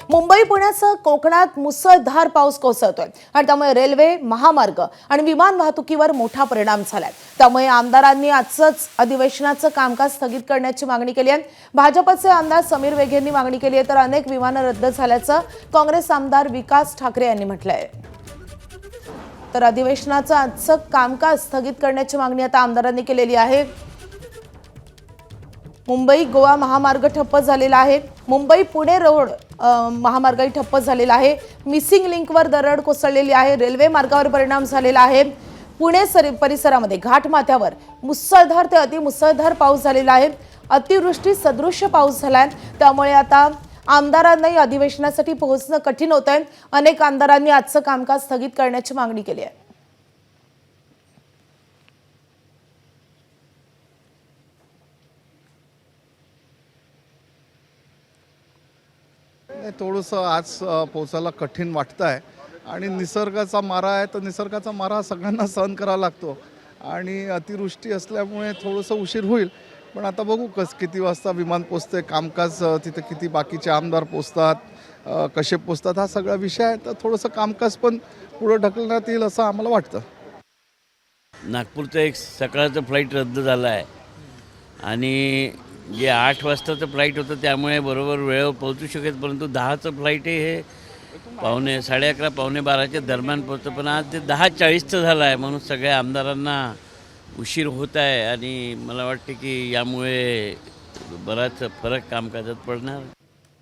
मुंबई पुण्यासह कोकणात मुसळधार पाऊस कोसळतोय आणि त्यामुळे रेल्वे, महामार्ग आणि विमान वाहतुकीवर मोठा परिणाम झालाय। त्यामुळे आमदारांनी आजच अधिवेशनाचं कामकाज स्थगित करण्याची मागणी केली आहे। भाजपचे आमदार समीर वेघे यांनी मागणी केली आहे, तर अनेक विमानं रद्द झाल्याचं काँग्रेस आमदार विकास ठाकरे यांनी म्हटलंय। तर अधिवेशनाचं आजचं कामकाज स्थगित करण्याची मागणी आता आमदारांनी केलेली आहे। मुंबई गोवा महामार्ग ठप्प झालेला आहे। मुंबई पुणे रोड महामार्गही ठप्प झालेला आहे। मिसिंग लिंकवर दरड कोसळलेली आहे। रेल्वे मार्गावर परिणाम झालेला आहे। पुणे परिसरामध्ये घाटमाथ्यावर मुसळधार ते अतिमुसळधार पाऊस झालेला आहे। अतिवृष्टी सदृश्य पाऊस झालाय, त्यामुळे आता आमदारांनाही अधिवेशनासाठी पोहोचणं कठीण होत आहे। अनेक आमदारांनी आजचं कामकाज स्थगित करण्याची मागणी केली आहे। थोडंसं आज पोचायला कठीण वाटतं आहे आणि निसर्गाचा मारा आहे, तर निसर्गाचा मारा सगळ्यांना सहन करावा लागतो आणि अतिवृष्टी असल्यामुळे थोडंसं उशीर होईल। पण आता बघू किती वाजता विमान पोचते, कामकाज तिथे किती बाकीचे आमदार पोचतात, कसे पोचतात, हा सगळा विषय आहे। तर थोडंसं कामकाज पण पुढे ढकलण्यात येईल असं आम्हाला वाटतं। नागपूरचं एक सकाळचं फ्लाईट रद्द झालं आहे आणि जे 8 वाजताचं फ्लाईट होतं त्यामुळे बरोबर वेळेवर पोहोचू शकत, परंतु 10चं फ्लाईट हे 11:30 पावणे 12च्या दरम्यान पोहोचतं, पण आज ते 10:40चं झालं आहे। म्हणून सगळ्या आमदारांना उशीर होत आहे आणि मला वाटते की यामुळे बराच फरक कामकाजात पडणार।